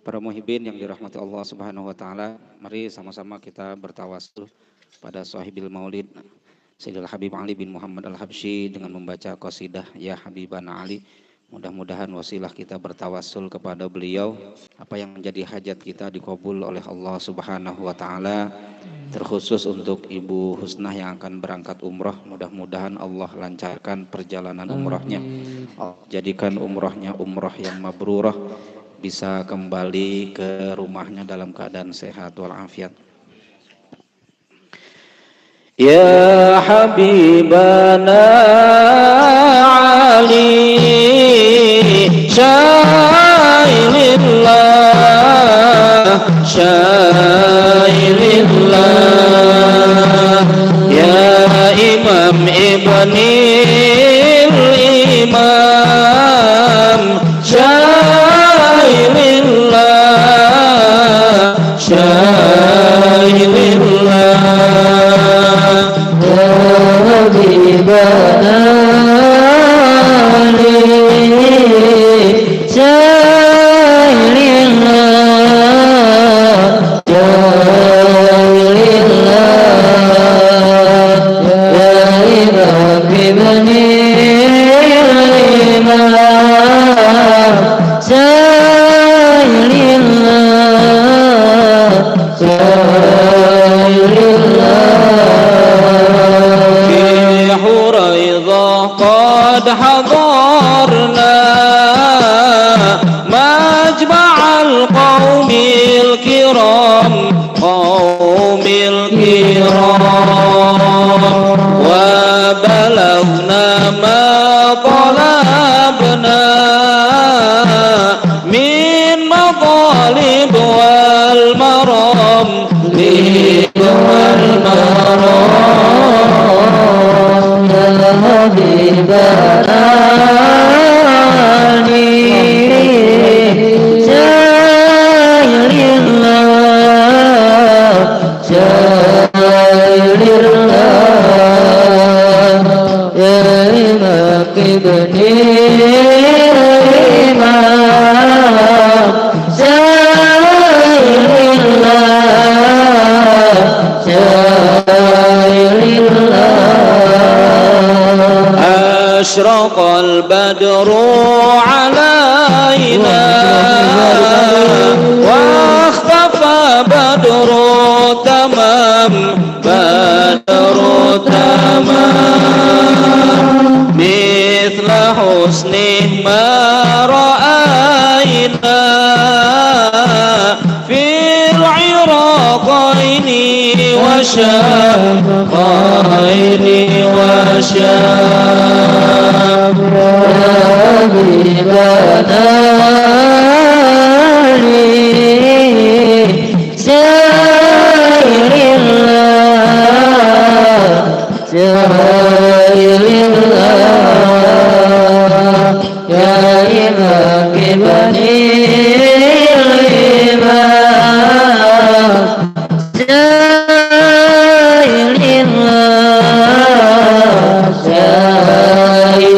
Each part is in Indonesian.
Para muhibin yang dirahmati Allah Subhanahu wa taala, mari sama-sama kita bertawassul pada sahibil Maulid Sayyidil Habib Ali bin Muhammad Al-Habsyi dengan membaca qasidah Ya Habibana Ali. Mudah-mudahan wasilah kita bertawassul kepada beliau, apa yang menjadi hajat kita dikabul oleh Allah Subhanahu wa taala. Terkhusus untuk Ibu Husnah yang akan berangkat umroh, mudah-mudahan Allah lancarkan perjalanan umrohnya. Jadikan umrohnya umroh yang mabrurah, bisa kembali ke rumahnya dalam keadaan sehat walafiat. Ya Habibana Ali Syailillah Syailillah Ya Imam Ibnil Imam Syailillah Syailillah Ya Habibana Ali Syailillah Syailillah Ya Imam Ibnil Imam Syailillah Syailillah Fi Huraidah qad hadarna majma'al qawmil kiram qawmil kiram wa balagna ma talabna min matalib wal maram wal maram ya habibana أشرق البدر علينا واختفى بدر تمام بدر تمام مثل حسنه ما رأينا في العراقين وشامين وشام حبيبنا Syailillah Syailillah Ya Imam Ibnil Imam Syailillah Syailillah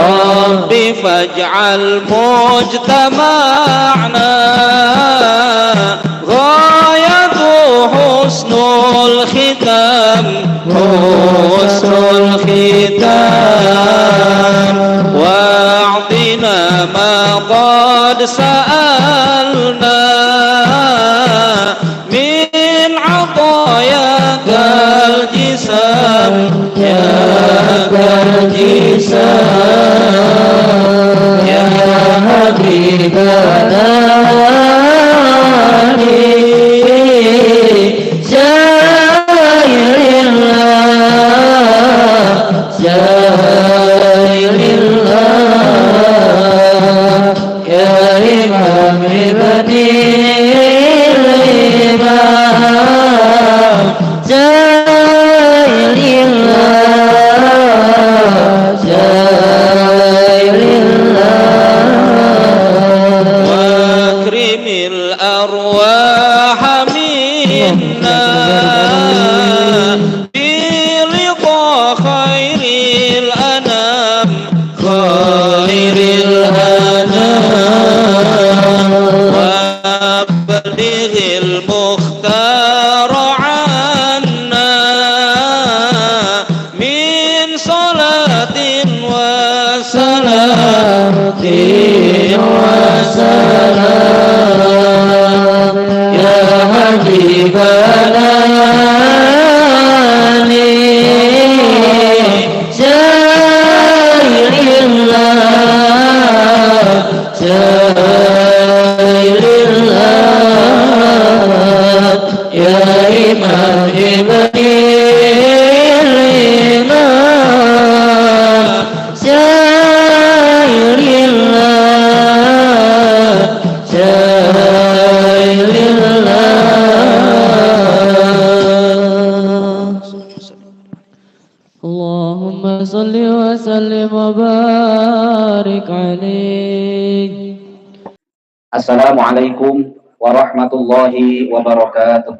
Rabbi faj'al mujtama'na husnul khitam husnul khitam wa'tina ma qad sa'alna min 'atayakal jisam ya kal jisam ya habibana Wa وسلام يا حبيبنا اللهم صل وسلم وبارك عليه. Assalamualaikum warahmatullahi wabarakatuh.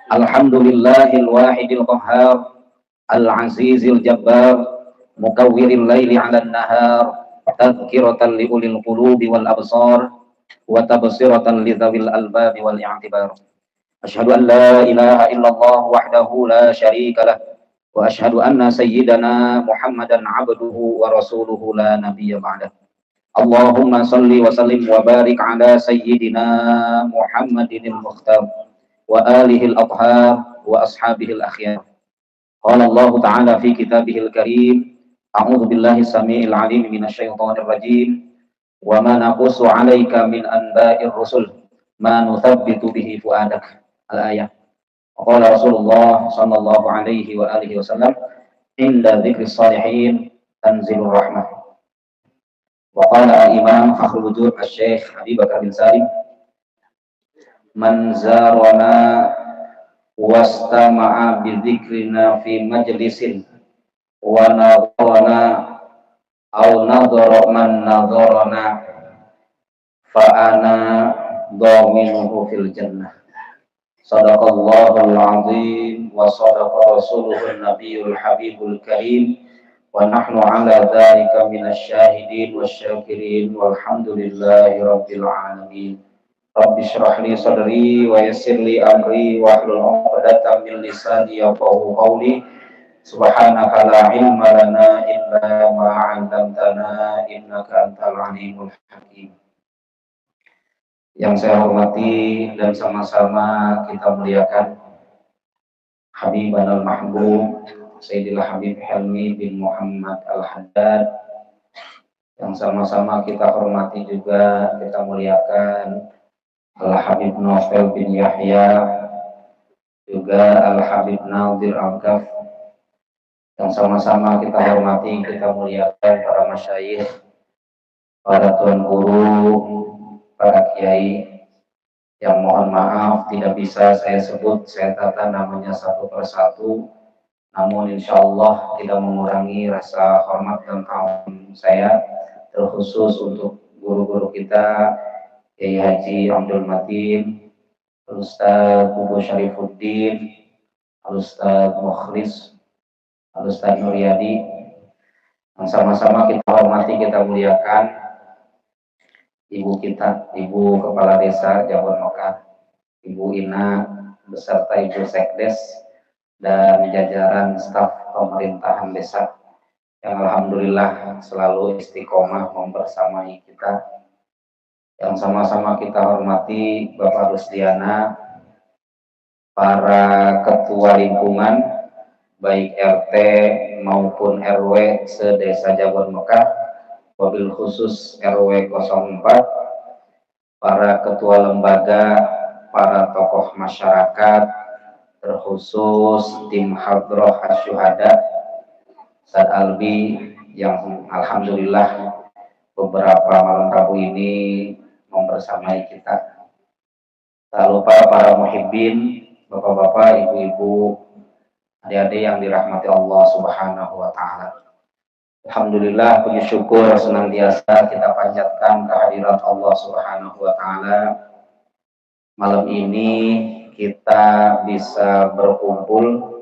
Alhamdulillahil wahidil qahhar, al-azizil jabbar, mukawwiril laili 'alan nahar, tadhkiratan li ulil qulubi wal absar, wa tabsiratan li dzawil albabi wal i'tibar. Asyhadu an la ilaha illallah wahdahu la syarika lah, wa asyhadu anna sayyidana Muhammadan 'abduhu wa rasuluhu la nabiyya ba'dah. Allahumma salli wa sallim wa barik ala sayyidina Muhammadinil mukhtar wa alihil athhar wa ashabihil akhyar. Qala Allah ta'ala fi kitabihil karim, a'udzu billahi samii'il 'aliim minasyaitonir rajim, wa ma naqussu 'alaika min anba'ir rusul ma nuthabbitu bihi fu'adak. Al-ayah. Qala Rasulullah sallallahu alaihi wa alihi wasallam, inda dzikris salihin tanzilur rahmah. Wa qala al-imam Fakhrul Wujud Asy-Syaikh Abi Bakar bin Salim, man zarana wastama'a bi dzikrina fi majlisin wa nadharana aw nadhara man nadharana fa ana dhaminuhu fil jannah. Sadaqallahul azim wa sadaqa rasuluhun nabiyul habibul karim wa nahnu ala dzalika minasyahidin wasyakirin walhamdulillahi rabbil alamin. Rabbi shrah li sadri wa yassir li amri wa hlul 'uqdatam min lisani yafqahu qawli. Subhanaka la ilma lana illa ma 'allamtana innaka antal alimul hakim. Yang saya hormati dan sama-sama kita muliakan Habibanal Mahbub Sayyidil Habib Helmi bin Muhammad Al-Haddad, yang sama-sama kita hormati juga kita muliakan Al-Habib Novel bin Yahya, juga Al-Habib Nadir Al-Ghaf, yang sama-sama kita hormati kita muliakan para masyayikh, para tuan guru, para kiai, yang mohon maaf tidak bisa saya sebut, saya tata namanya satu persatu, namun insya Allah tidak mengurangi rasa hormat dan ta'zim saya, terkhusus untuk guru-guru kita, Kiai Haji Abdul Matin, Al-Ustaz Bubu Syarifuddin, Al-Ustaz Mukhlis, Al-Ustaz Nuryadi, yang sama-sama kita hormati, kita muliakan Ibu kita, Ibu Kepala Desa Jabon Mekah, Ibu Ina, beserta Ibu Sekdes dan jajaran staf pemerintahan desa yang alhamdulillah selalu istiqomah membersamai kita. Yang sama-sama kita hormati Bapak Rusdiana, para ketua lingkungan baik RT maupun RW se-Desa Jabon Mekah, wabil khusus RW 04, para ketua lembaga, para tokoh masyarakat, terkhusus tim Hadroh Asyuhada Ustadz Albi yang alhamdulillah beberapa malam Rabu ini membersamai kita. Tak lupa para muhibbin, bapak-bapak, ibu-ibu, adik-adik yang dirahmati Allah Subhanahu wa Ta'ala. Alhamdulillah, puji syukur senantiasa kita panjatkan kehadirat Allah Subhanahu wa Ta'ala. Malam ini kita bisa berkumpul,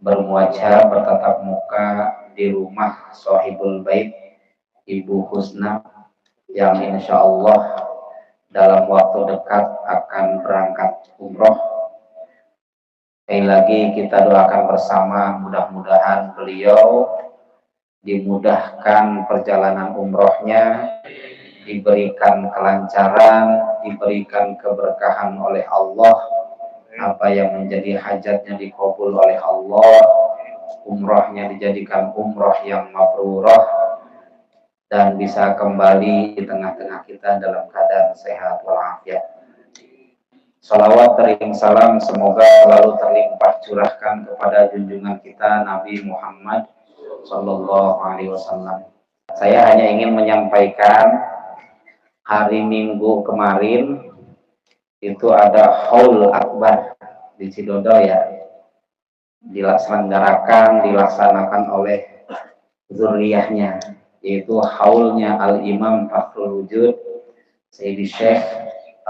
bermuajah, bertatap muka di rumah Shahibul Bait Ibu Husna, yang insya Allah dalam waktu dekat akan berangkat umroh. Sekali lagi kita doakan bersama, mudah-mudahan beliau dimudahkan perjalanan umrohnya, diberikan kelancaran, diberikan keberkahan oleh Allah, apa yang menjadi hajatnya dikabul oleh Allah, umrohnya dijadikan umroh yang mabrurah, dan bisa kembali di tengah-tengah kita dalam keadaan sehat walafiat. Salawat tering salam semoga selalu terlimpah curahkan kepada junjungan kita Nabi Muhammad Sallallahu Alaihi Wasallam. Saya hanya ingin menyampaikan hari Minggu kemarin itu ada Haul Akbar di Cidodo ya, dilaksanakan oleh zuriyahnya, yaitu haulnya Al-Imam Fakhrul Wujud Sayyidi Syekh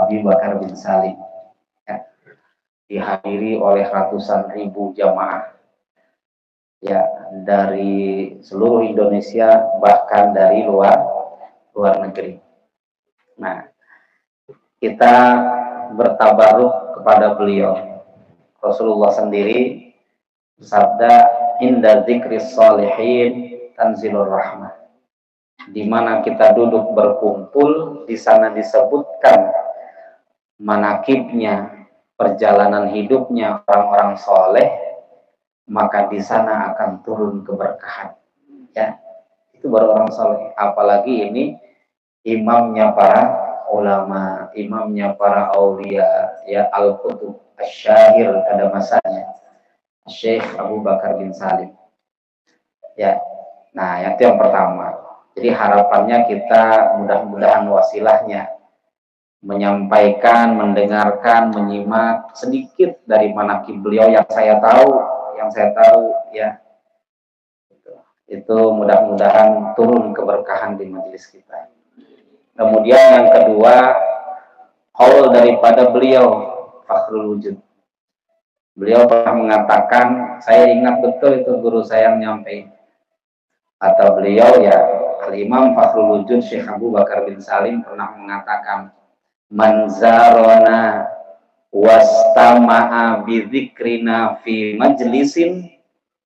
Abu Bakar bin Salim ya, dihadiri oleh ratusan ribu jamaah ya, dari seluruh Indonesia bahkan dari luar negeri. Nah, kita bertabaruk kepada beliau. Rasulullah sendiri bersabda, inda dzikris sholihin tanzilur rahmah. Di mana kita duduk berkumpul, di sana disebutkan manakibnya, perjalanan hidupnya orang-orang soleh, maka di sana akan turun keberkahan. Ya, itu baru orang soleh. Apalagi ini imamnya para ulama, imamnya para aulia, ya al-qutub asy-syahir pada masanya, Syekh Abu Bakar bin Salim. Ya, nah itu yang pertama. Jadi harapannya kita mudah-mudahan wasilahnya menyampaikan, mendengarkan, menyimak sedikit dari manaqib beliau yang saya tahu ya. Itu mudah-mudahan turun keberkahan di majelis kita. Kemudian yang kedua, haul daripada beliau Fakhrul Wujud. Beliau pernah mengatakan, saya ingat betul itu guru saya yang nyampein. Kata beliau ya, Al-Imam Fakhrul Wujud Syekh Abu Bakar bin Salim pernah mengatakan, man zarona wastama'a bidzikrina fi majlisin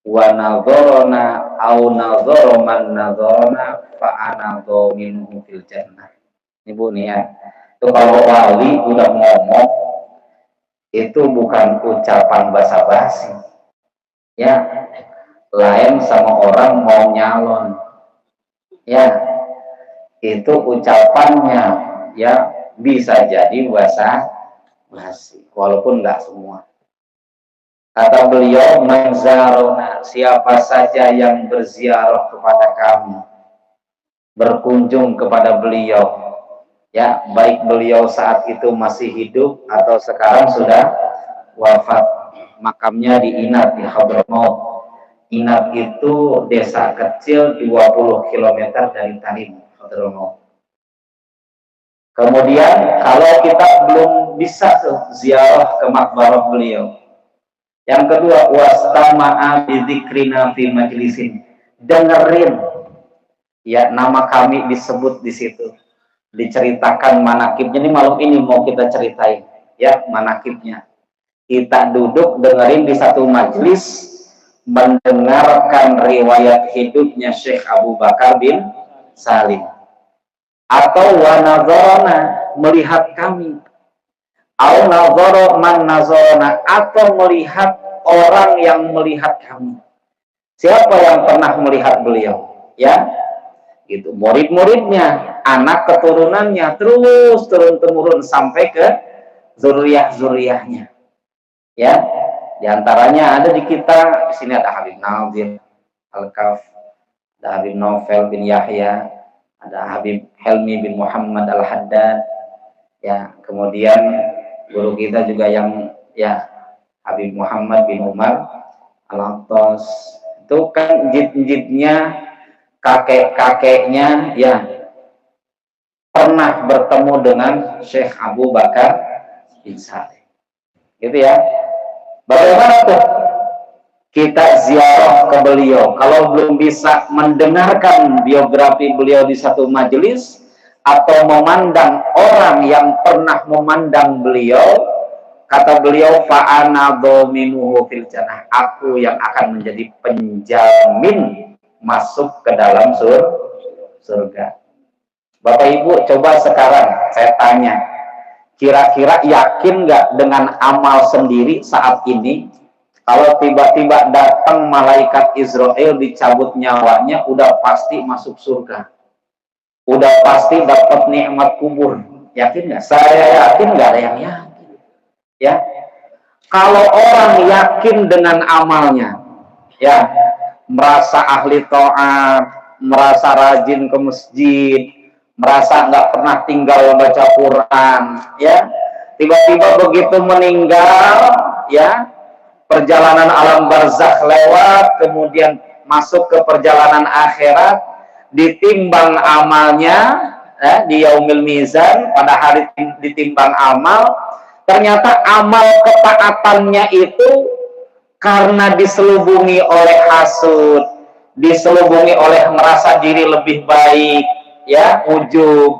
wa nadharana au nadhara man nadharana fa ana dhaminhu fil jannah. Ini Bu nih ya. Itu kalau wali udah ngomong itu bukan ucapan basa-basi. Ya, lain sama orang mau nyalon. Ya, itu ucapannya ya bisa jadi basa-basi, walaupun nggak semua. Kata beliau, manzarona, siapa saja yang berziarah kepada kami, berkunjung kepada beliau, ya baik beliau saat itu masih hidup atau sekarang sudah wafat, makamnya di Inat, di Hadramaut. Inat itu desa kecil 20 km dari Tarim, Hadramaut. Kemudian kalau kita belum bisa ziarah ke makbarah beliau, yang kedua, wastama'a bidzikrina fi majlisin, dengerin ya nama kami disebut di situ, diceritakan manakibnya. Ini malam ini mau kita ceritain ya manakibnya. Kita duduk dengerin di satu majlis, mendengarkan riwayat hidupnya Syekh Abu Bakar bin Salim. Atau wanazorona, melihat kami, au nazara man nazarana, atau melihat orang yang melihat kami. Siapa yang pernah melihat beliau? Ya, gitu. Murid-muridnya, anak keturunannya, terus turun-temurun sampai ke zuriyah-zuriyahnya. Ya, diantaranya ada di kita. Di sini ada Habib Nadir Al-Kaf, ada Habib Novel bin Yahya, ada Habib Helmi bin Muhammad Al-Haddad. Ya, kemudian guru kita juga yang ya Habib Muhammad bin Umar Al-Attas. Itu kan jid-jidnya, kakek-kakeknya ya pernah bertemu dengan Syekh Abu Bakar bin Salim. Gitu ya. Bagaimana tuh kita ziarah ke beliau? Kalau belum bisa mendengarkan biografi beliau di satu majelis atau memandang orang yang pernah memandang beliau, kata beliau, fa'ana dhaminuhu fil jannah, aku yang akan menjadi penjamin masuk ke dalam surga. Bapak Ibu, coba sekarang saya tanya, kira-kira yakin nggak dengan amal sendiri saat ini? Kalau tiba-tiba datang malaikat Israel dicabut nyawanya, udah pasti masuk surga. Udah pasti dapat nikmat kubur. Yakin nggak? Saya yakin, nggak ada yang yakin. Ya, kalau orang yakin dengan amalnya, ya, merasa ahli taat, merasa rajin ke masjid, merasa nggak pernah tinggal baca Quran, ya, tiba-tiba begitu meninggal, ya, perjalanan alam barzakh lewat, kemudian masuk ke perjalanan akhirat, ditimbang amalnya, di yaumil mizan, pada hari ditimbang amal, ternyata amal ketaatannya itu karena diselubungi oleh hasud, diselubungi oleh merasa diri lebih baik, ya, ujub,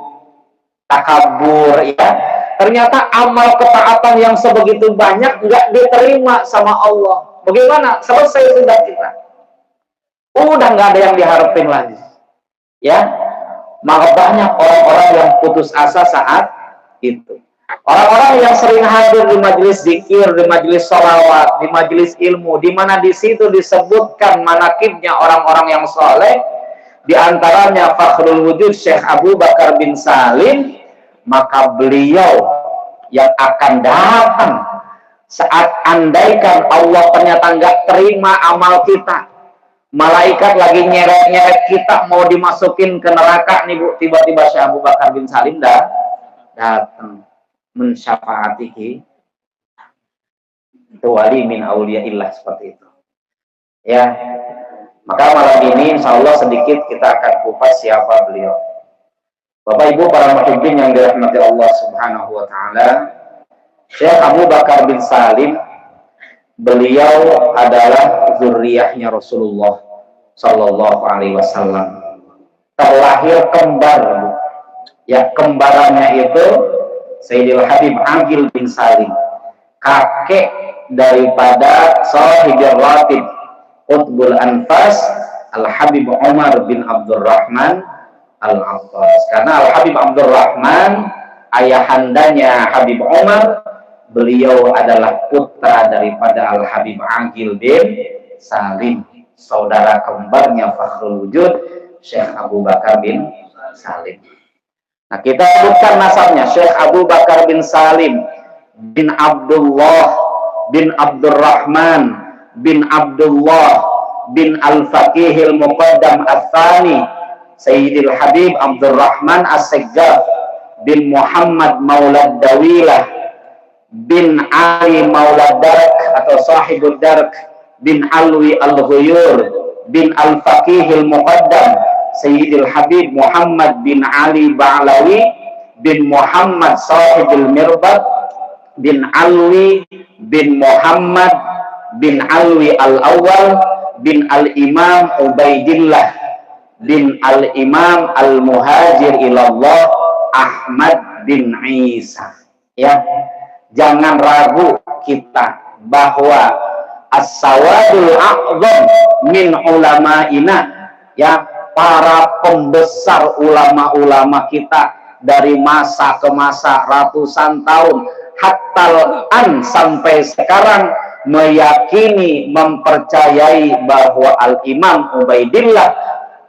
takabur, ya, ternyata amal ketaatan yang sebegitu banyak nggak diterima sama Allah. Bagaimana? Selesai sudah kita. Udah nggak ada yang diharapin lagi. Ya, maka banyak orang-orang yang putus asa saat itu. Orang-orang yang sering hadir di majelis zikir, di majelis sholawat, di majelis ilmu, di mana di situ disebutkan manakibnya orang-orang yang soleh, di antaranya Fakhrul Wujud Syekh Abu Bakar bin Salim, maka beliau yang akan datang saat andaikan Allah ternyata nggak terima amal kita, malaikat lagi nyeret-nyeret kita mau dimasukin ke neraka nih Bu, tiba-tiba Syekh Abu Bakar bin Salim datang mensyafaatihi, itu wali min auliyaillah, seperti itu. Ya, maka malam ini insya Allah sedikit kita akan kupas siapa beliau. Bapak Ibu para muhibbin yang dirahmati Allah Subhanahu wa taala, Syekh Abu Bakar bin Salim, beliau adalah zuriyahnya Rasulullah Sallallahu Alaihi Wasallam. Terlahir kembar, ya, kembarannya itu Sayyidil Habib Aqil bin Salim, kakek daripada Shahibir Ratib Qutbul Anfas Al-Habib Umar bin Abdurrahman Al-Abbas. Karena Al-Habib Abdurrahman, ayahandanya Habib Umar, beliau adalah putra daripada Al-Habib Aqil bin Salim, saudara kembarnya Fakhrul Wujud Syekh Abu Bakar bin Salim. Nah, kita sebutkan nasabnya, Syekh Abu Bakar bin Salim bin Abdullah bin Abdurrahman bin Abdullah bin Al-Faqihil Muqaddam Al-Thani Sayyidil Habib Abdurrahman As-Segaf bin Muhammad Maulad Dawilah bin Ali Maulad Dark atau Sahibul Dark bin Alwi Al-Ghuyur bin Al-Faqihil Muqaddam Sayyidil Habib Muhammad bin Ali Ba'lawi bin Muhammad Sahibul Mirbad bin Alwi bin Muhammad bin Alwi Al-Awwal bin Al-Imam Ubaidillah bin Al-Imam Al-Muhajir Ilallah Ahmad bin Isa. Ya, jangan ragu kita bahwa as-sawadul a'zam min ulama'ina, ya, para pembesar ulama-ulama kita dari masa ke masa ratusan tahun hatta an sampai sekarang meyakini, mempercayai bahwa Al-Imam Ubaidillah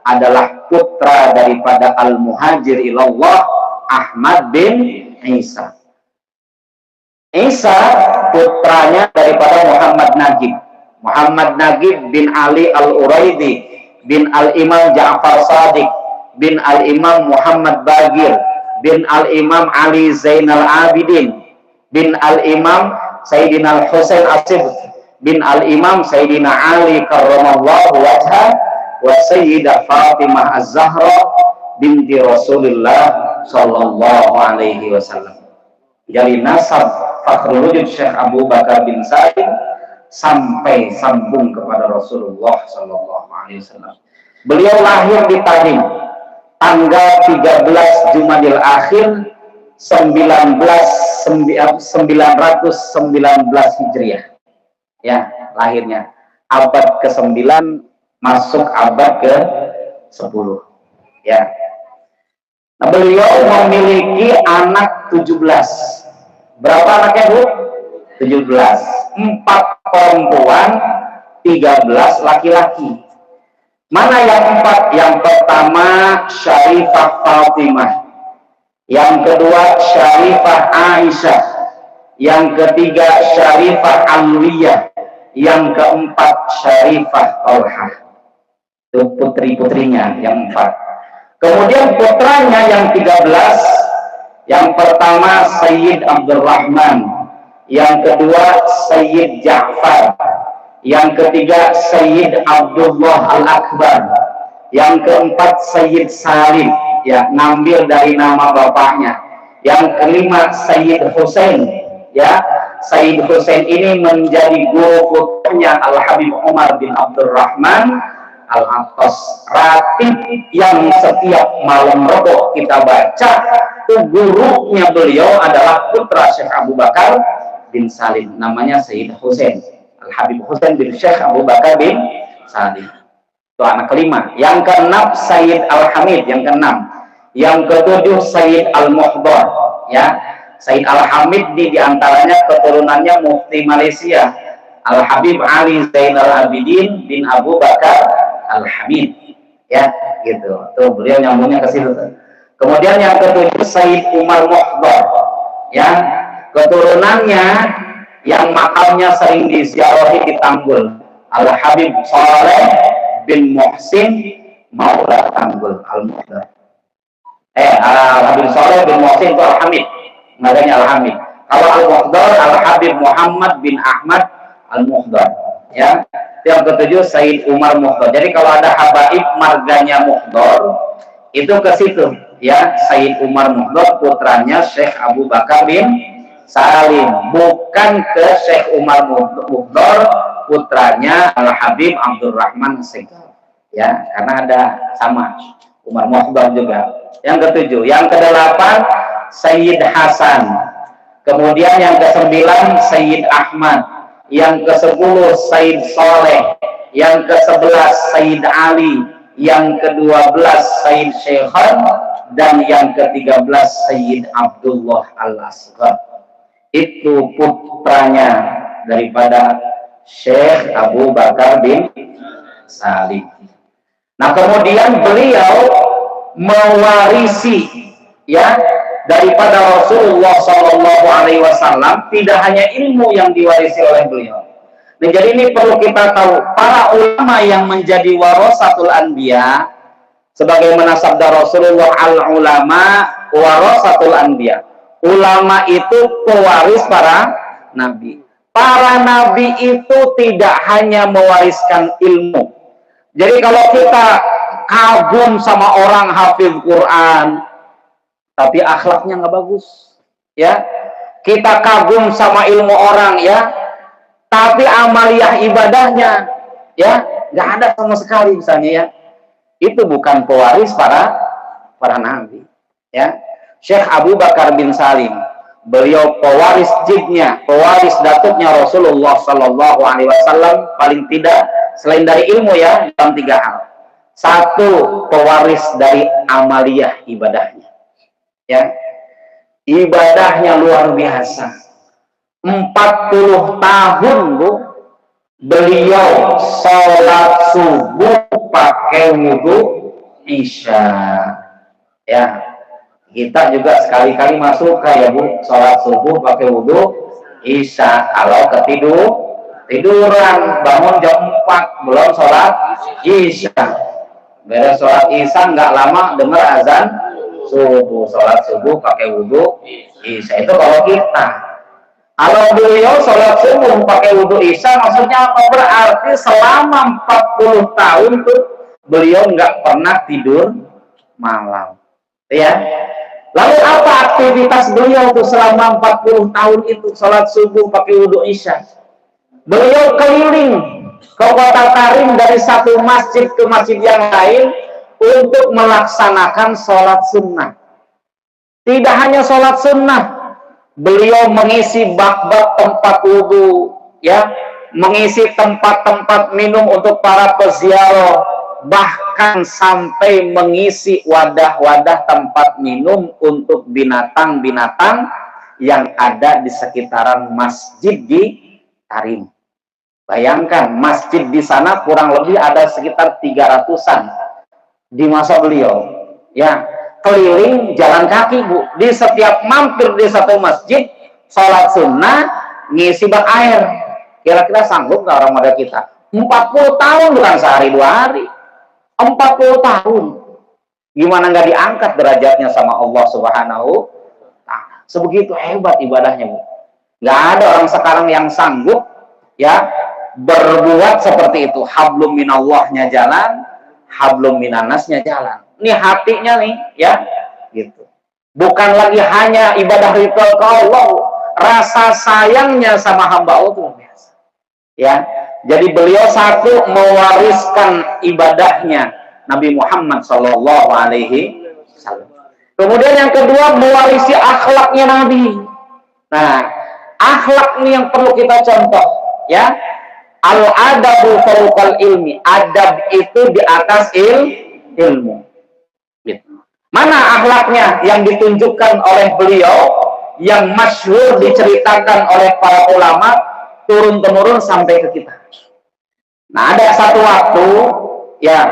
adalah putra daripada Al-Muhajir Ilallah Ahmad bin Isa. Isa putranya daripada Muhammad Nagib. Muhammad Nagib bin Ali Al-Uraidi bin Al-Imam Ja'far Sadiq bin Al-Imam Muhammad Bagir bin Al-Imam Ali Zainal Abidin bin Al-Imam Sayyidina Al-Husain Asib bin Al-Imam Sayyidina Ali Karramallahu wajhah wa Sayyidah Fatimah Az-Zahra binti Rasulullah Sallallahu Alaihi Wasallam. Jadi nasab Fakhrul Wujud Syekh Abu Bakar bin Salim sampai sambung kepada Rasulullah Sallallahu Alaihi Wasallam. Beliau lahir di Tanim tanggal 13 Jumadil Akhir 919 Hijriah. Ya, lahirnya abad ke-9 masuk abad ke-10 ya. Nah, beliau memiliki anak 17. Berapa anaknya, Bu? 17. 4 perempuan, 13 laki-laki. Mana yang 4? Yang pertama Syarifah Fatimah, yang kedua Syarifah Aisyah, yang ketiga Syarifah Alwiyah, yang keempat Syarifah Tolhah. Itu putri-putrinya yang 4. Kemudian putranya yang 13, yang pertama Sayyid Abdurrahman, yang kedua Sayyid Ja'far, yang ketiga Sayyid Abdullah Al-Akbar, yang keempat Sayyid Salim, ya, ngambil dari nama bapaknya. Yang kelima Sayyid Husain, ya. Sayyid Husain ini menjadi guru putranya Al-Habib Umar bin Abdurrahman Al-Attas Ratib, yang setiap malam Rebo kita baca. Gurunya beliau adalah putra Syekh Abu Bakar bin Salim, namanya Sayyid Husain, Al-Habib Husain bin Syekh Abu Bakar bin Salim. Itu anak kelima. Yang keenam Sayyid Al-Hamid, yang keenam. Yang ketujuh Sayyid Al-Muhdar, ya. Sayyid Al-Hamid di antaranya keturunannya Mufti Malaysia Al-Habib Ali Zainal Abidin bin Abu Bakar Al-Hamid, ya, gitu. Tuh beliau nyambungnya ke situ. Kemudian yang ketujuh Sayyid Umar Muhdar, ya, keturunannya yang makamnya sering diziarahi di Tanggul, Al-Habib Saleh bin Muhsin Maula Tanggul Al-Muhdar. Al-Habib Saleh bin Muhsin itu Al-Hamid, makanya Al-Hamid. Kalau Al-Muhdar Al-Habib Muhammad bin Ahmad Al-Muhdar, ya. Yang ketujuh Sayyid Umar Muhdar. Jadi kalau ada habaib marganya Muhdar, itu ke situ, ya. Sayyid Umar Muhdar putranya Syekh Abu Bakar bin Salim, bukan ke Syekh Umar Muhdar putranya Al-Habib Abdurrahman Segal, ya, karena ada sama Umar Muhdar juga. Yang ketujuh. Yang kedelapan Sayyid Hasan, kemudian yang ke-9 Sayyid Ahmad, yang ke-10 Sayyid Saleh, yang ke-11 Sayyid Ali, yang ke-12 Sayyid Syekhan, dan yang ke-13 Sayyid Abdullah Al-Asghar. Itu putranya daripada Syekh Abu Bakar bin Salim. Nah, kemudian beliau mewarisi, ya, daripada Rasulullah SAW, tidak hanya ilmu yang diwarisi oleh beliau. Nah, jadi ini perlu kita tahu, para ulama yang menjadi warasatul anbiya, sebagaimana sabda Rasulullah, al-ulama warasatul anbiya. Ulama itu pewaris para nabi. Para nabi itu tidak hanya mewariskan ilmu. Jadi kalau kita kagum sama orang hafid Quran, tapi akhlaknya nggak bagus, ya. Kita kagum sama ilmu orang, ya, tapi amaliyah ibadahnya, ya, nggak ada sama sekali, misalnya, ya. Itu bukan pewaris para nabi, ya. Syekh Abu Bakar bin Salim, beliau pewaris jibnya, pewaris datuknya Rasulullah Sallallahu Alaihi Wasallam, paling tidak selain dari ilmu, ya, dalam 3 hal. 1, pewaris dari amaliyah ibadahnya, ya, ibadahnya luar biasa. 40 tahun, Bu, beliau sholat subuh pakai wudhu isya, ya. Kita juga sekali-kali masuk kayak, Bu, sholat subuh pakai wudhu isya. Kalau tiduran bangun jam 4 belum sholat isya, beres sholat isya nggak lama dengar azan subuh, sholat subuh pakai wudhu isya. Itu kalau kita. Kalau beliau sholat subuh pakai wudhu isya, maksudnya apa? Berarti selama 40 tahun tuh beliau nggak pernah tidur malam, ya. Lalu apa aktivitas beliau tuh selama 40 tahun itu sholat subuh pakai wudhu isya? Beliau keliling ke Kota Tarim dari satu masjid ke masjid yang lain untuk melaksanakan sholat sunnah. Tidak hanya sholat sunnah, beliau mengisi bak-bak tempat wudhu, ya, mengisi tempat-tempat minum untuk para peziarah, bahkan sampai mengisi wadah-wadah tempat minum untuk binatang-binatang yang ada di sekitaran masjid di Tarim. Bayangkan, masjid di sana kurang lebih ada sekitar 300-an di masa beliau. Ya, keliling jalan kaki, Bu. Di setiap mampir di satu masjid, sholat sunnah, ngisi bak air. Kira-kira sanggup nggak orang model kita? 40 tahun bukan sehari 2 hari. 40 tahun. Gimana nggak diangkat derajatnya sama Allah Subhanahu? Nah, sebegitu hebat ibadahnya, Bu. Nggak ada orang sekarang yang sanggup ya berbuat seperti itu. Hablum minallahnya jalan, hablum minannasnya jalan. Ini hatinya nih, ya, gitu. Bukan lagi hanya ibadah ritual ke Allah, rasa sayangnya sama hamba Allah itu biasa. Ya, jadi beliau satu mewariskan ibadahnya Nabi Muhammad Shallallahu Alaihi Wasallam. Kemudian yang kedua mewarisi akhlaknya Nabi. Nah, akhlak ini yang perlu kita contoh, ya. Al-adabu fawqal ilmi. Adab itu di atas ilmu. Gitu. Mana akhlaknya yang ditunjukkan oleh beliau, yang masyhur diceritakan oleh para ulama turun-temurun sampai ke kita. Nah, ada satu waktu, ya,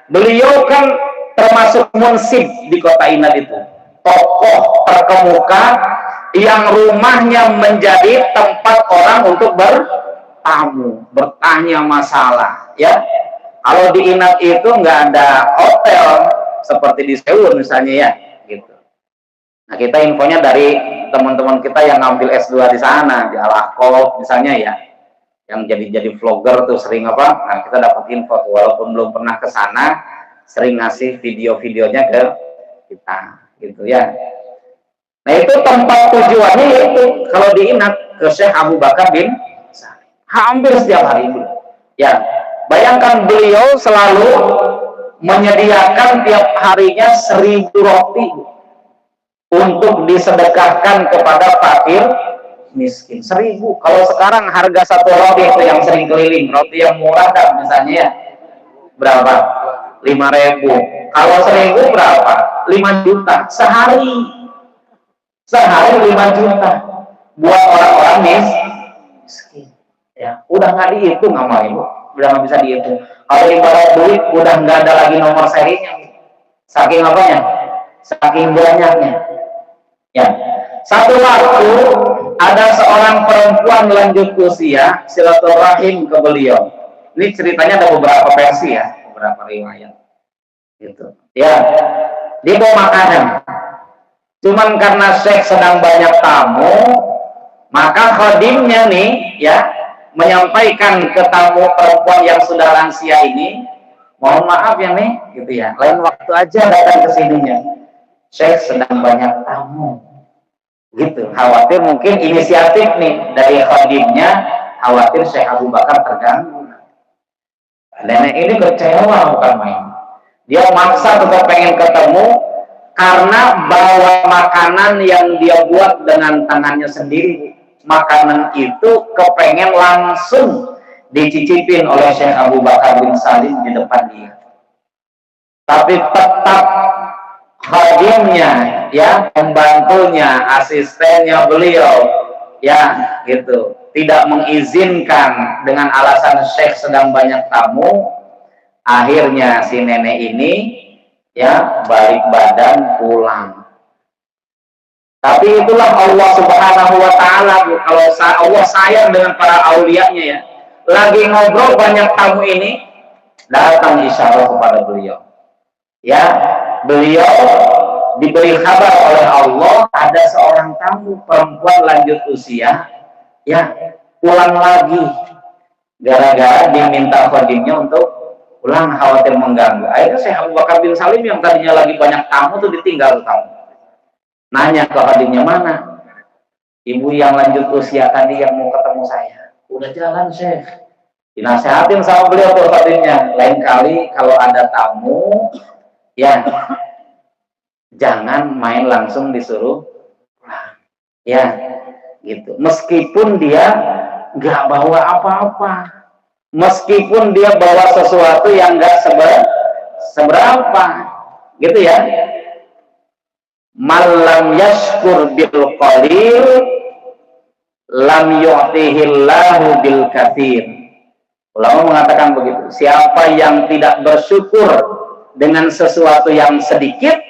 beliau kan termasuk munsib di kota Inat itu, tokoh terkemuka yang rumahnya menjadi tempat orang untuk bertamu, bertanya masalah, ya. Kalau di Inat itu nggak ada hotel seperti di Seoul misalnya, ya, gitu. Nah, kita infonya dari teman-teman kita yang ngambil S2 di sana, di Al-Aqaf misalnya, ya, yang jadi vlogger tuh sering apa? Nah, kita dapat info tuh, walaupun belum pernah ke sana, sering ngasih video-videonya ke kita, gitu, ya. Nah, itu tempat tujuannya yaitu kalau di Inat ke Syekh Abu Bakar bin hampir setiap hari itu, ya. Bayangkan beliau selalu menyediakan tiap harinya 1000 roti untuk disedekahkan kepada fakir miskin. 1000. Kalau sekarang harga satu roti itu yang sering keliling, roti yang murah kan misalnya, ya, berapa? 5.000. Kalau 1000 berapa? 5 juta sehari. Sehari 5 juta buat orang-orang miskin. Ya, udah nggak dihitung sama Ibu, udah nggak bisa dihitung. Kalau ibarat duit udah nggak ada lagi nomor serinya, saking apanya, saking banyaknya. Ya, satu waktu ada seorang perempuan lanjut usia silaturahim ke beliau. Ini ceritanya ada beberapa versi, ya, beberapa riwayat. Gitu. Ya, dia bawa makanan. Cuman karena Syekh sedang banyak tamu, maka khadimnya nih, ya, menyampaikan ke tamu perempuan yang sudah lansia ini, mohon maaf ya nih, gitu, ya, lain waktu aja datang ke sininya. Syekh sedang banyak tamu, gitu. Khawatir mungkin inisiatif nih dari khadimnya, khawatir Syekh Abu Bakar terganggu. Nenek ini kecewa bukan main. Dia maksa tetap pengen ketemu karena bawa makanan yang dia buat dengan tangannya sendiri. Makanan itu kepengen langsung dicicipin oleh Syekh Abu Bakar bin Salim di depan dia. Tapi tetap khadimnya, ya, pembantunya, asistennya beliau, ya, gitu, tidak mengizinkan dengan alasan Syekh sedang banyak tamu. Akhirnya si nenek ini, ya, balik badan pulang. Tapi itulah Allah Subhanahu wa Ta'ala. Kalau Allah sayang dengan para aulianya, ya, lagi ngobrol banyak tamu ini, datang isyarat kepada beliau, ya, beliau diberi kabar oleh Allah ada seorang tamu perempuan lanjut usia, ya, pulang lagi gara-gara diminta khadimnya untuk pulang, khawatir mengganggu. Akhirnya Syekh Abu Bakar bin Salim yang tadinya lagi banyak tamu tuh ditinggal tamu. Nanya ke khadimnya, mana ibu yang lanjut usia tadi yang mau ketemu saya? Udah jalan, Syekh. Dinasehatin sama beliau tuh khadimnya, lain kali kalau ada tamu, ya, jangan main langsung disuruh, ya, gitu. Meskipun dia nggak bawa apa-apa. Meskipun dia bawa sesuatu yang nggak seberapa, gitu ya. Malam yashkur bil qalil lam yu'tihillahu bil katsir. Ulama mengatakan begitu. Siapa yang tidak bersyukur dengan sesuatu yang sedikit,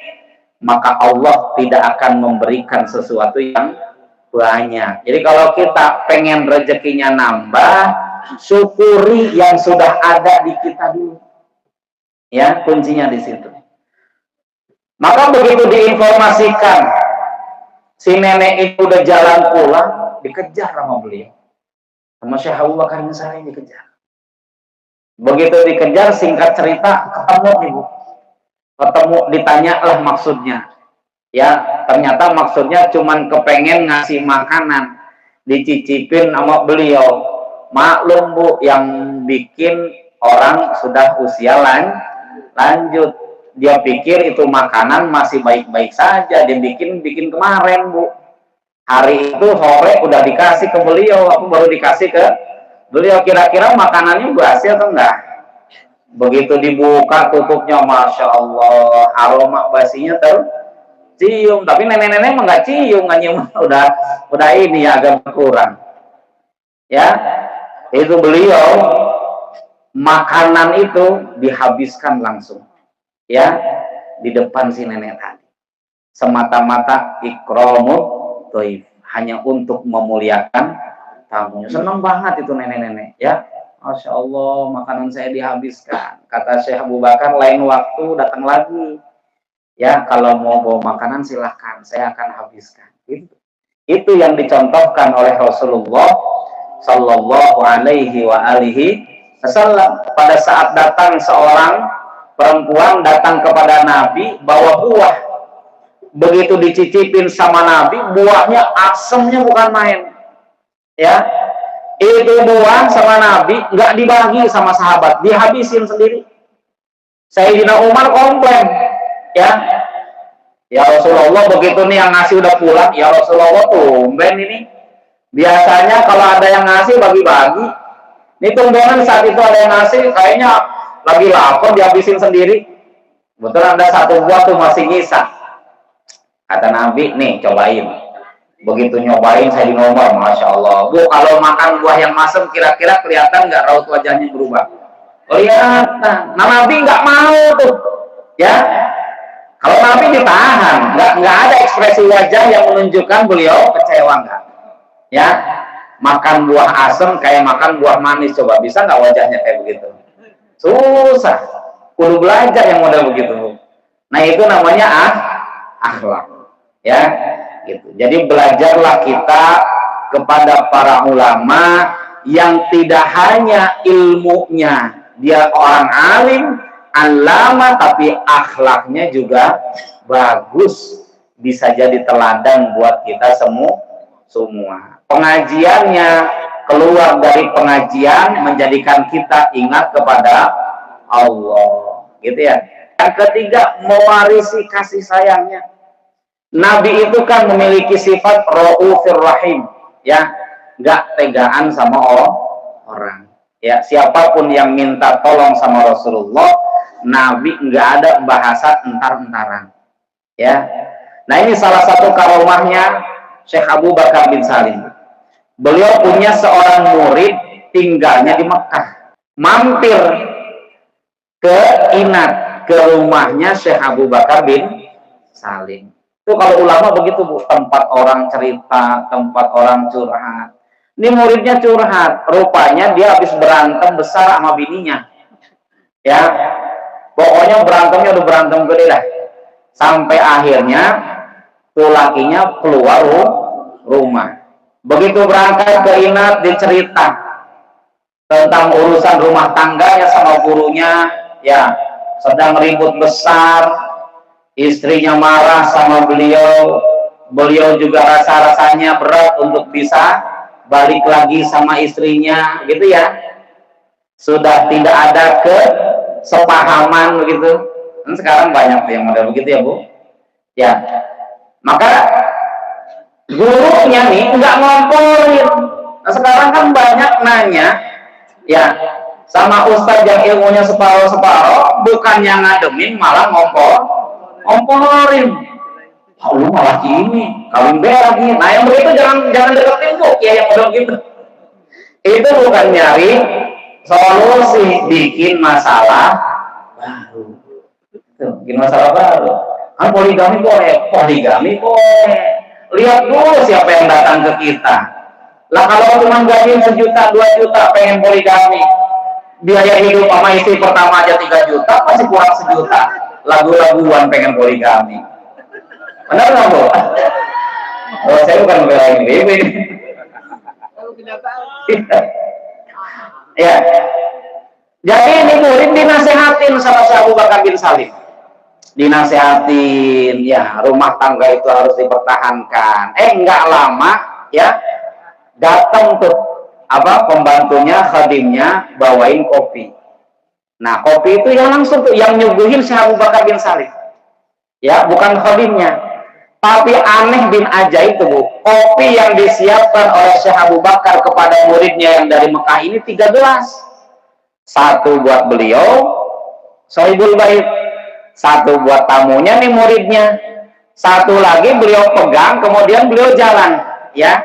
maka Allah tidak akan memberikan sesuatu yang banyak. Jadi kalau kita pengen rezekinya nambah, syukuri yang sudah ada di kita dulu. Ya, kuncinya di situ. Maka begitu diinformasikan si nenek itu udah jalan pulang, dikejar sama beliau. Sama Syekh Abu Bakar bin Salim dikejar. Begitu dikejar, singkat cerita, ketemu nih Bu. Ketemu, ditanyalah maksudnya. Ya, ternyata maksudnya cuman kepengen ngasih makanan, dicicipin sama beliau. Maklum Bu, yang bikin orang sudah usia lanjut, dia pikir itu makanan masih baik-baik saja, dia bikin kemarin Bu. Hari itu sore udah dikasih ke beliau, aku baru dikasih ke beliau. Kira-kira makanannya basi atau enggak? Begitu dibuka tutupnya, Masya Allah, aroma basinya cium, tapi nenek-nenek emang nggak cium, nggak nyium, udah ini ya, agak berkurang. Ya, itu beliau makanan itu dihabiskan langsung, ya, di depan si nenek tadi, semata-mata ikramut dhaif, hanya untuk memuliakan tamunya. Senang banget itu nenek-nenek, ya. Masya Allah, makanan saya dihabiskan. Kata Syekh Abu Bakar, lain waktu datang lagi. Ya, kalau mau bawa makanan silahkan, saya akan habiskan. Itu yang dicontohkan oleh Rasulullah Sallallahu Alaihi Wasallam. Pada saat datang seorang perempuan datang kepada Nabi bawa buah. Begitu dicicipin sama Nabi, buahnya asemnya bukan main. Ya, itu buah sama Nabi nggak dibagi sama sahabat, dihabisin sendiri. Sayyidina Umar komplain. Ya Rasulullah, begitu nih yang ngasih udah pulang, ya Rasulullah, tumben ini. Biasanya kalau ada yang ngasih bagi-bagi. Ini tumbenan saat itu ada yang ngasih, kayaknya lagi lapar dihabisin sendiri. Betul, ada satu buah tuh masih nyisa. Kata Nabi, nih cobain. Begitu nyobain saya di nomor, Masya Allah. Bu, kalau makan buah yang masem kira-kira kelihatan nggak raut wajahnya berubah? Kelihatan. Nah, Nabi nggak mau tuh. Ya, kalau Nabi ditahan, nggak ada ekspresi wajah yang menunjukkan beliau kecewa, nggak. Ya, makan buah asem kayak makan buah manis, coba bisa nggak wajahnya kayak begitu? Susah. Kudu belajar yang model begitu. Nah, itu namanya akhlak. Ya, gitu. Jadi belajarlah kita kepada para ulama yang tidak hanya ilmunya dia orang alim, alama, tapi akhlaknya juga bagus, bisa jadi teladan buat kita semua. Pengajiannya, keluar dari pengajian menjadikan kita ingat kepada Allah, gitu ya. Yang ketiga, mewarisi kasih sayangnya. Nabi itu kan memiliki sifat Raufur Rahim, ya, nggak tegaan sama orang. Ya, siapapun yang minta tolong sama Rasulullah, Nabi nggak ada bahasa entar-entaran. Ya, nah ini salah satu karomahnya Syekh Abu Bakar bin Salim. Beliau punya seorang murid tinggalnya di Mekah, mampir ke Inat, ke rumahnya Syekh Abu Bakar bin Salim. Itu kalau ulama begitu Bu, tempat orang cerita, tempat orang curhat. Ini muridnya curhat, rupanya dia habis berantem besar sama bininya. Ya, pokoknya berantemnya udah berantem gede lah. Sampai akhirnya tuh lakinya keluar rumah. Begitu berangkat ke Inat, dicerita tentang urusan rumah tangganya sama gurunya, ya, sedang ribut besar. Istrinya marah sama beliau, beliau juga rasa-rasanya berat untuk bisa balik lagi sama istrinya, gitu ya. Sudah tidak ada kesepahaman begitu. Dan sekarang banyak yang model begitu ya Bu. Ya, maka gurunya nih nggak ngomporin, Nah sekarang kan banyak nanya ya sama ustadz yang ilmunya separuh-separuh, bukannya ngademin malah ngomporin. Oh, lu malah gini, kawin lagi. Nah yang begitu jangan deketin tuh ya yang udah gitu. Itu bukan nyari solusi, bikin masalah baru. Tuh, bikin masalah baru. Kan poligami boleh. Lihat dulu siapa yang datang ke kita. Lah kalau cuma gaji 1 juta, 2 juta pengen poligami, biaya hidup sama istri pertama aja 3 juta, masih kurang 1 juta. Lagu-laguan pengen poligami. Benar nggak Bu? Oh, saya bukan belain ibu ini. Ya. Jadi ini murid dinasehatin sama Syekh Abu Bakar bin Salim. Dinasehatin, ya rumah tangga itu harus dipertahankan. Enggak lama, ya datang tuh pembantunya, khadimnya bawain kopi. Nah kopi itu yang langsung tuh yang nyuguhin Syekh Abu Bakar bin Salim. Ya bukan khadimnya. Tapi aneh bin ajaib itu Bu, kopi yang disiapkan oleh Syekh Abu Bakar kepada muridnya yang dari Mekah ini 3 gelas. 1 buat beliau, Sohibul Bait. 1 buat tamunya nih muridnya. 1 lagi beliau pegang, kemudian beliau jalan. Ya,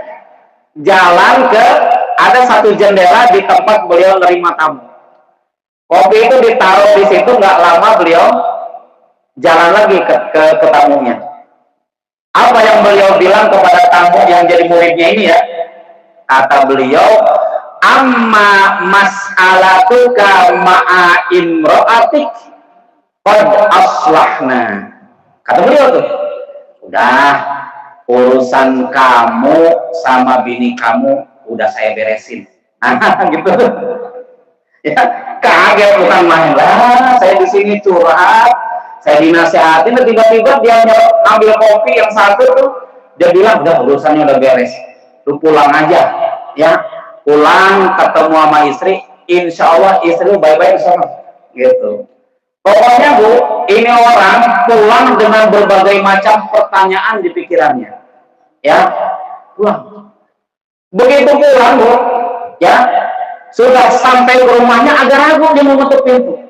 jalan ke ada 1 jendela di tempat beliau nerima tamu. Kopi itu ditaruh di situ, nggak lama beliau jalan lagi ke tamunya. Apa yang beliau bilang kepada tamu yang jadi muridnya ini ya? Kata beliau, amma mas'alatuka ma'a imro'atik qad aslahna. Kata beliau tuh, udah urusan kamu sama bini kamu udah saya beresin. Gitu. Ya, kaget bukan main lah. Saya di sini curhat, saya dinasehatin, tiba-tiba dia ngambil kopi yang 1 tuh, dia bilang udah urusannya udah beres, lu pulang aja, ya pulang ketemu sama istri, insya Allah istri lu baik-baik sama, gitu. Pokoknya Bu, ini orang pulang dengan berbagai macam pertanyaan di pikirannya, ya pulang. Begitu pulang Bu, ya sudah sampai ke rumahnya agak ragu dia mau nutup pintu.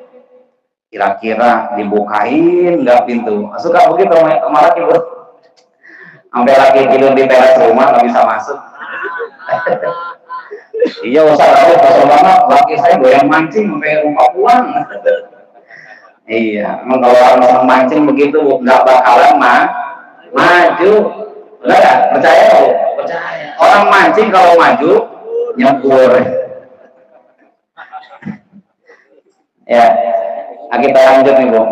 Kira-kira dibukain nggak pintu? Suka begitu sama laki Bu. Sampai laki tidur di teras rumah nggak bisa masuk. Iya usah aku pasal banget. Laki saya doyan mancing sampai rumah pulang. Iya, emang kalau orang mancing begitu nggak bakalan maju. Enggak percaya Bu? Percaya. Orang mancing kalau maju nyebur. Ya, kita lanjut nih Bu.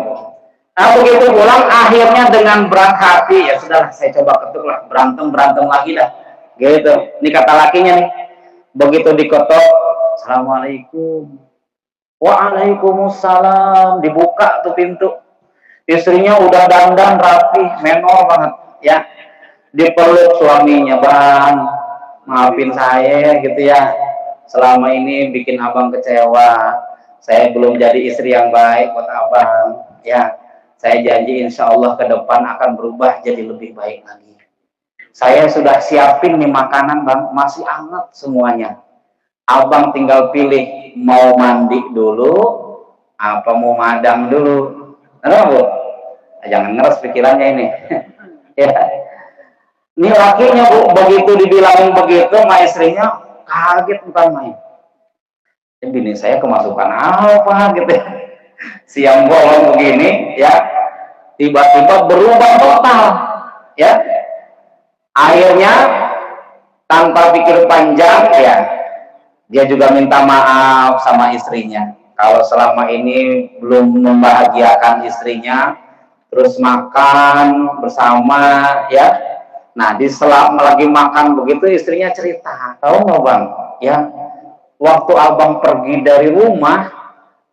Nah begitu pulang akhirnya dengan berat hati, ya sudah saya coba ketuk lah, berantem lagi dah. Gitu. Ini kata lakinya nih. Begitu diketok, Assalamualaikum. Waalaikumsalam. Dibuka tuh pintu. Istrinya udah dandan rapi, menor banget, ya. Dipeluk suaminya, Bang. Maafin saya gitu ya. Selama ini bikin Abang kecewa. Saya belum jadi istri yang baik buat Abang, ya. Saya janji insya Allah ke depan akan berubah jadi lebih baik lagi. Saya sudah siapin nih makanan Bang, masih hangat semuanya. Abang tinggal pilih mau mandi dulu, apa mau madang dulu. Nah, Bu, jangan ngeres pikirannya ini. Ya. Ini lakinya Bu, begitu dibilangin begitu, sama istrinya kaget bukan main. Bini saya kemasukan apa gitu ya, siang bolong begini ya, tiba-tiba berubah total ya. Akhirnya tanpa pikir panjang ya, dia juga minta maaf sama istrinya kalau selama ini belum membahagiakan istrinya, terus makan bersama ya. Nah di selama lagi makan begitu istrinya cerita, tahu nggak Bang ya, waktu Abang pergi dari rumah,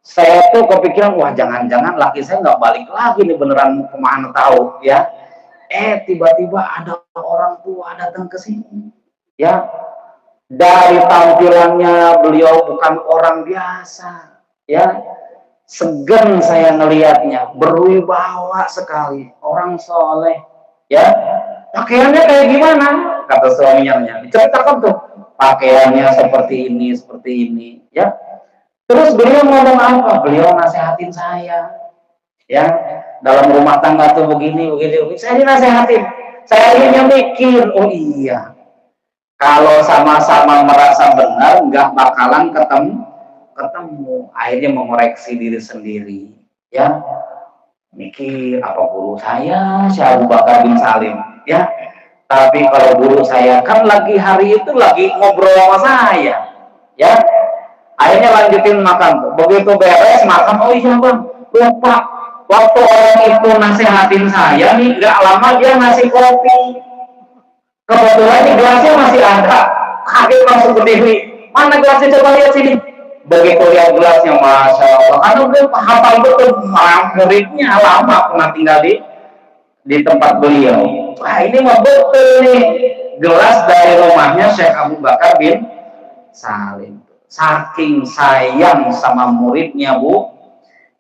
saya tuh kepikiran, wah jangan-jangan laki saya nggak balik lagi nih, beneran kemana tahu ya. Tiba-tiba ada orang tua datang ke sini, ya. Dari tampilannya beliau bukan orang biasa, ya. Segan saya ngelihatnya, berwibawa sekali, orang soleh, ya. Pakaiannya kayak gimana? Kata suaminya, diceritakan tuh. pakaiannya seperti ini, ya. Terus beliau ngomong apa? Beliau nasehatin saya, ya, dalam rumah tangga tuh begini. Saya dinasehatin. Saya akhirnya mikir, oh iya, kalau sama-sama merasa benar, nggak bakalan ketemu. Akhirnya mengoreksi diri sendiri, ya. Mikir apa guru saya, Syekh Abu Bakar bin Salim, ya. Tapi kalau guru saya kan lagi hari itu lagi ngobrol sama saya, ya. Akhirnya lanjutin makan. Begitu beres makan, oh iya bang, lupa. Waktu orang itu nasehatin saya nih, nggak lama dia ngasih kopi. Kebetulan di gelasnya masih ada. Kaget langsung berdiri. Mana gelasnya, coba lihat sini. Begitu lihat gelasnya, masya Allah. Karena udah hafal betul, muridnya lama pernah tinggal di tempat beliau. Wah ini mah betul nih, gelas dari rumahnya Syekh Abu Bakar bin Salim. Saking sayang sama muridnya, Bu,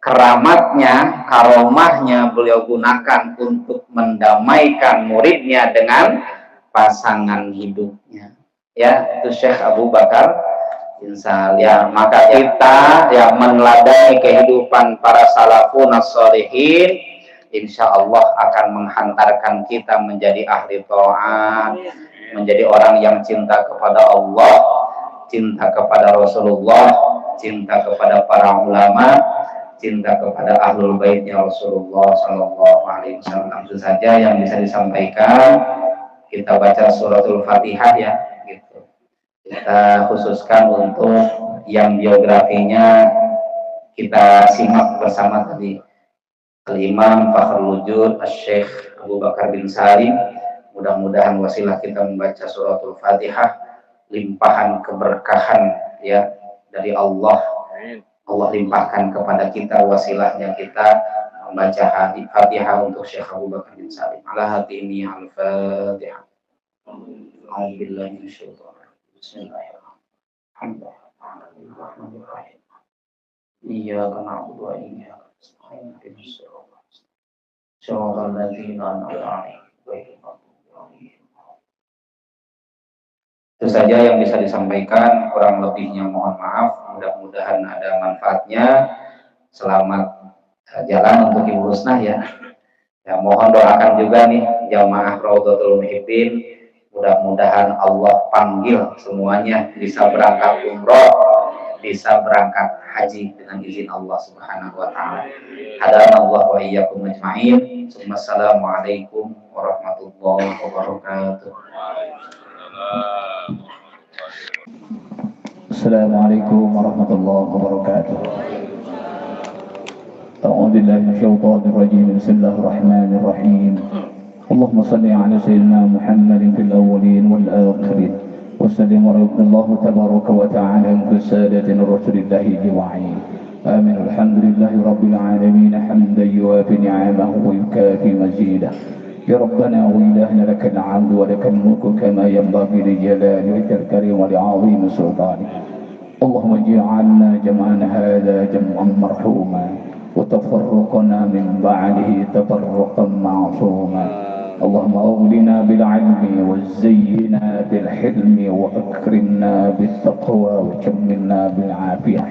keramatnya, karomahnya beliau gunakan untuk mendamaikan muridnya dengan pasangan hidupnya, ya, itu Syekh Abu Bakar bin Salim. Ya, maka kita yang meneladani kehidupan para salafun as-shalihin, insya Allah akan menghantarkan kita menjadi ahli ta'at, menjadi orang yang cinta kepada Allah, cinta kepada Rasulullah, cinta kepada para ulama, cinta kepada ahlul baitnya Rasulullah Shallallahu Alaihi Wasallam. Itu saja yang bisa disampaikan. Kita baca suratul Fatihah, ya, gitu. Kita khususkan untuk yang biografinya kita simak bersama tadi. Al-Imam Fakhrul Wujud Asy-Syaikh Abu Bakar bin Salim. Mudah-mudahan wasilah kita membaca suratul Fatihah, limpahan keberkahan, ya, dari Allah. Allah limpahkan kepada kita wasilahnya kita membaca Fatihah untuk Syekh Abu Bakar bin Salim. Ala hati ini al-Fatihah. A'udzubillahi minasyaitonir rajim. Bismillahirrahmanirrahim. Iyyaka na'budu wa iyyaka nasta'in. Ihdinas siratal ladzina an'amta 'alaihim ghairil maghdubi 'alaihim. Itu saja yang bisa disampaikan, kurang lebihnya mohon maaf. Mudah-mudahan ada manfaatnya. Selamat jalan untuk Ibu Husnah, ya. Ya, mohon doakan juga nih jamaah Raudhatul Muhibbin. Mudah-mudahan Allah panggil semuanya bisa berangkat umroh, bisa berangkat haji dengan izin Allah Subhanahu wa taala. Hadanallahu wa iyyakum ajma'in. Assalamualaikum warahmatullahi wabarakatuh. Assalamualaikum warahmatullahi wabarakatuh. A'udzu billahi minasyaitonir rajim. Bismillahirrahmanirrahim. Allahumma shalli ala sayyidina Muhammadin fil awwalin wal akhirin. Wa sallim wa radallahu tabaraka wa ta'ala bi sadatina rasulillahi ajma'in. Amin. Alhamdulillahi rabbil alamin hamdan yuwafi ni'amahu wa yukafi mazidah. يا ربنا وإلهنا لك الحمد ولك الملك كما ينبغي لجلال وجهك الكريم ولعظيم سلطانك. اللهم اجعلنا جمعنا هذا جمعا مرحوما وتفرقنا من بعده تفرقا معصوما. اللهم أغننا بالعلم وزينا بالحلم وأكرمنا بالتقوى وكملنا بالعافية.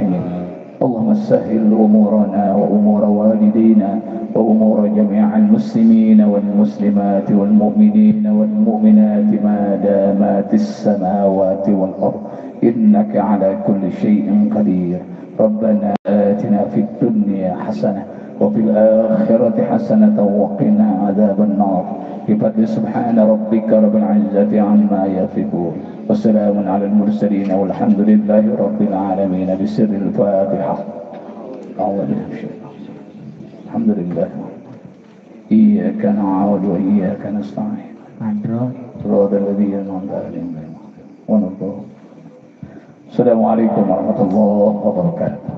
اللهم سهل أمورنا وأمور والدينا وأمور جميع المسلمين والمسلمات والمؤمنين والمؤمنات ما دامت السماوات والأرض إنك على كل شيء قدير. ربنا آتنا في الدنيا حسنة وفي الآخرة حسنة وقنا عذاب النار. بفضل سبحان ربك رب العزة عما يصفون وسلام على المرسلين والحمد لله رب العالمين. بسر الفاتحة. الحمد لله. إياك نعبد وإياك نستعين. صراط الذين أنعمت عليهم. السلام عليكم ورحمة الله وبركاته.